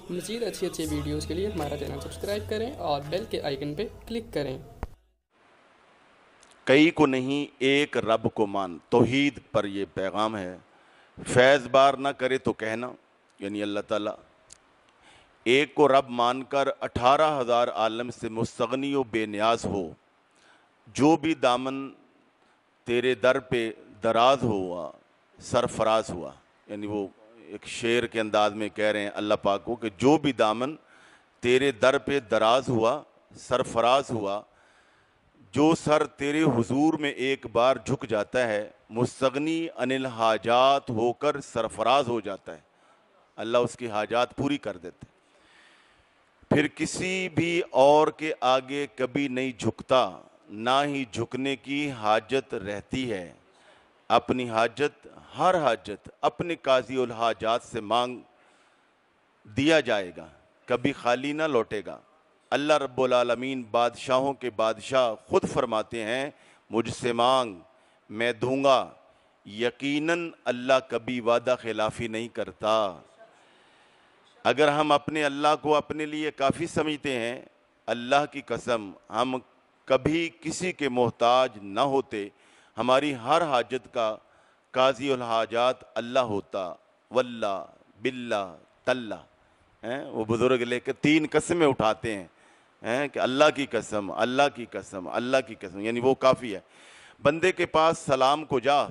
مزید اچھی ویڈیوز کے لیے ہمارا چینل سبسکرائب کریں اور بیل کے آئیکن پہ کلک کریں۔ کئی کو نہیں ایک رب کو مان، توحید پر یہ پیغام ہے۔ فیض بار نہ کرے تو کہنا، یعنی اللہ تعالیٰ ایک کو رب مان کر 18,000 عالم سے مستغنی و بے نیاز ہو۔ جو بھی دامن تیرے در پہ دراز ہوا سرفراز ہوا، یعنی وہ ایک شعر کے انداز میں کہہ رہے ہیں اللہ پاک کو کہ جو بھی دامن تیرے در پہ دراز ہوا سرفراز ہوا، جو سر تیرے حضور میں ایک بار جھک جاتا ہے مستغنی عن الحاجات ہو کر سرفراز ہو جاتا ہے، اللہ اس کی حاجات پوری کر دیتے۔ پھر کسی بھی اور کے آگے کبھی نہیں جھکتا، نہ ہی جھکنے کی حاجت رہتی ہے۔ اپنی حاجت، ہر حاجت اپنے قاضی الحاجات سے مانگ، دیا جائے گا، کبھی خالی نہ لوٹے گا۔ اللہ رب العالمین بادشاہوں کے بادشاہ خود فرماتے ہیں مجھ سے مانگ میں دوں گا۔ یقیناً اللہ کبھی وعدہ خلافی نہیں کرتا۔ اگر ہم اپنے اللہ کو اپنے لیے کافی سمجھتے ہیں، اللہ کی قسم ہم کبھی کسی کے محتاج نہ ہوتے۔ ہماری ہر حاجت کا قاضی الحاجات اللہ ہوتا۔ واللہ باللہ تاللہ، وہ بزرگ لے کے 3 قسمیں اٹھاتے ہیں کہ اللہ کی قسم، اللہ کی قسم، اللہ کی قسم، یعنی وہ کافی ہے۔ بندے کے پاس سلام کو جا،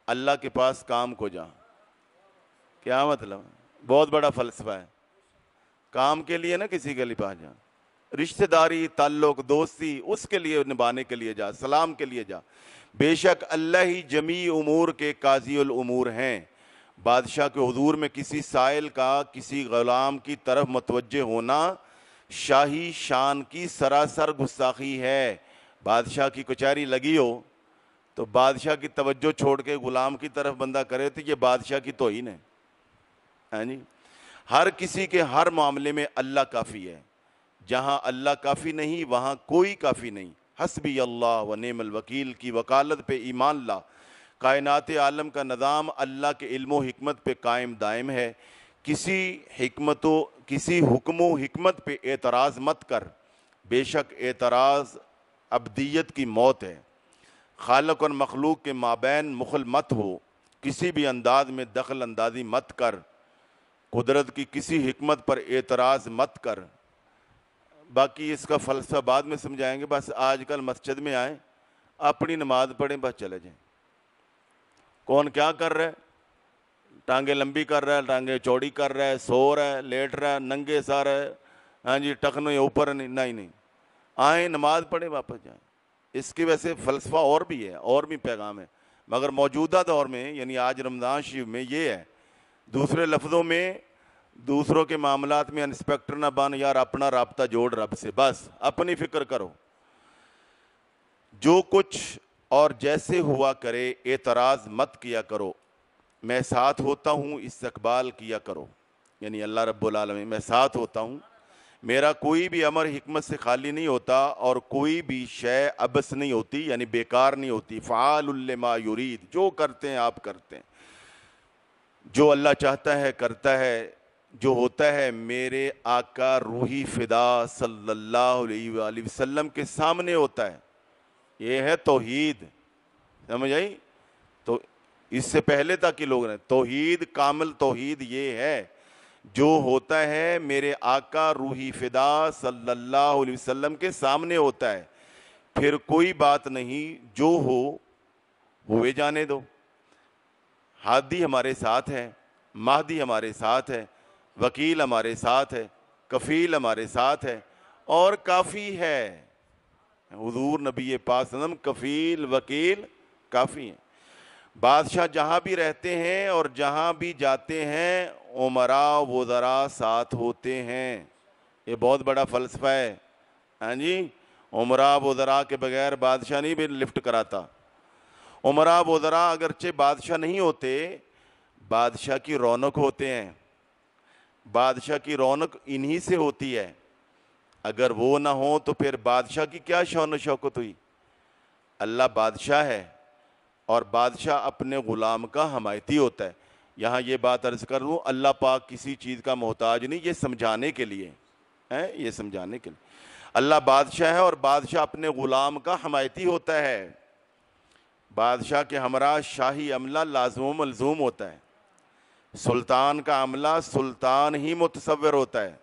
اللہ کے پاس کام کو جا۔ کیا مطلب؟ بہت بڑا فلسفہ ہے۔ کام کے لیے نہ کسی کے لیے پاس جا، رشتہ داری تعلق دوستی اس کے لیے نبھانے کے لیے جا، سلام کے لیے جا۔ بے شک اللہ ہی جمیع امور کے قاضی الامور ہیں۔ بادشاہ کے حضور میں کسی سائل کا کسی غلام کی طرف متوجہ ہونا شاہی شان کی سراسر گستاخی ہے۔ بادشاہ کی کچہری لگی ہو تو بادشاہ کی توجہ چھوڑ کے غلام کی طرف بندہ کرے تو یہ بادشاہ کی توہین ہے۔ ہر کسی کے ہر معاملے میں اللہ کافی ہے۔ جہاں اللہ کافی نہیں وہاں کوئی کافی نہیں۔ حسبی اللہ و نعم الوکیل کی وکالت پہ ایمان لا۔ کائنات عالم کا نظام اللہ کے علم و حکمت پہ قائم دائم ہے۔ کسی حکم و حکمت پہ اعتراض مت کر، بے شک اعتراض ابدیت کی موت ہے۔ خالق اور مخلوق کے مابین مخل مت ہو، کسی بھی انداز میں دخل اندازی مت کر، قدرت کی کسی حکمت پر اعتراض مت کر۔ باقی اس کا فلسفہ بعد میں سمجھائیں گے، بس آج کل مسجد میں آئیں، اپنی نماز پڑھیں، بس چلے جائیں۔ کون کیا کر رہا ہے؟ ٹانگیں لمبی کر رہا ہے، ٹانگیں چوڑی کر رہا ہے، سو رہا ہے، لیٹ رہا ہے، ننگے سار ہے، ہاں جی ٹخنوں اوپر نہیں، آئیں نماز پڑھیں واپس جائیں۔ اس کی وجہ سے فلسفہ اور بھی ہے، اور بھی پیغام ہے، مگر موجودہ دور میں یعنی آج رمضان شریف میں یہ ہے۔ دوسرے لفظوں میں دوسروں کے معاملات میں انسپیکٹر نہ بن یار، اپنا رابطہ جوڑ رب سے، بس اپنی فکر کرو۔ جو کچھ اور جیسے ہوا کرے اعتراض مت کیا کرو، میں ساتھ ہوتا ہوں استقبال کیا کرو، یعنی اللہ رب العالمین میں ساتھ ہوتا ہوں، میرا کوئی بھی امر حکمت سے خالی نہیں ہوتا اور کوئی بھی شے عبث نہیں ہوتی، یعنی بیکار نہیں ہوتی۔ فعال لما یرید، جو کرتے ہیں آپ کرتے ہیں، جو اللہ چاہتا ہے کرتا ہے، جو ہوتا ہے میرے آقا روحی فدا صلی اللہ علیہ وآلہ وسلم کے سامنے ہوتا ہے۔ یہ ہے توحید، سمجھ آئی؟ تو اس سے پہلے تک کے لوگ نے توحید، کامل توحید یہ ہے جو ہوتا ہے میرے آقا روحی فدا صلی اللہ علیہ وسلم کے سامنے ہوتا ہے، پھر کوئی بات نہیں، جو ہو ہوئے جانے دو۔ ہادی ہمارے ساتھ ہے، مہدی ہمارے ساتھ ہے، وکیل ہمارے ساتھ ہے، کفیل ہمارے ساتھ ہے، اور کافی ہے۔ حضور نبی پاک صلی اللہ علیہ وسلم کفیل وکیل کافی ہیں۔ بادشاہ جہاں بھی رہتے ہیں اور جہاں بھی جاتے ہیں امراء وزراء ساتھ ہوتے ہیں۔ یہ بہت بڑا فلسفہ ہے، ہاں جی۔ امراء وزراء کے بغیر بادشاہ نہیں بھی لفٹ کراتا۔ امراء وزراء اگرچہ بادشاہ نہیں ہوتے، بادشاہ کی رونق ہوتے ہیں۔ بادشاہ کی رونق انہی سے ہوتی ہے، اگر وہ نہ ہوں تو پھر بادشاہ کی کیا شان و شوکت ہوئی؟ اللہ بادشاہ ہے اور بادشاہ اپنے غلام کا حمایتی ہوتا ہے۔ یہاں یہ بات عرض کر دوں، اللہ پاک کسی چیز کا محتاج نہیں، یہ سمجھانے کے لیے ہے، یہ سمجھانے کے لیے۔ اللہ بادشاہ ہے اور بادشاہ اپنے غلام کا حمایتی ہوتا ہے، بادشاہ کے ہمراہ شاہی عملہ لازم و ملزوم ہوتا ہے، سلطان کا عملہ سلطان ہی متصور ہوتا ہے۔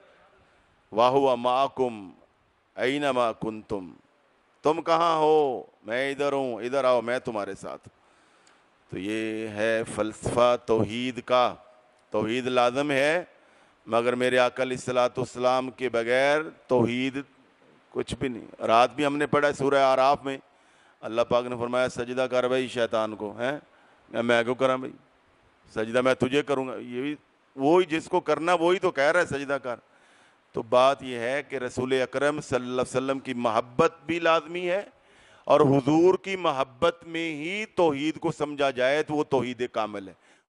وَهُوَ مَعَكُمْ أَيْنَمَا كُنْتُمْ، تم کہاں ہو میں ادھر ہوں، ادھر آؤ میں تمہارے ساتھ۔ تو یہ ہے فلسفہ توحید کا۔ توحید لازم ہے، مگر میرے آقا علیہ الصلوۃ والسلام کے بغیر توحید کچھ بھی نہیں۔ رات بھی ہم نے پڑھا سورہ اعراف میں، اللہ پاک نے فرمایا سجدہ کر بھائی شیطان کو، ہیں میں کیوں کراں بھائی سجدہ، میں تجھے کروں گا، یہ بھی وہی جس کو کرنا وہی تو کہہ رہا ہے سجدہ کر۔ تو بات یہ ہے کہ رسول اکرم صلی اللہ علیہ وسلم کی محبت بھی لازمی ہے، اور حضور کی محبت میں ہی توحید کو سمجھا جائے تو وہ توحید کامل ہے۔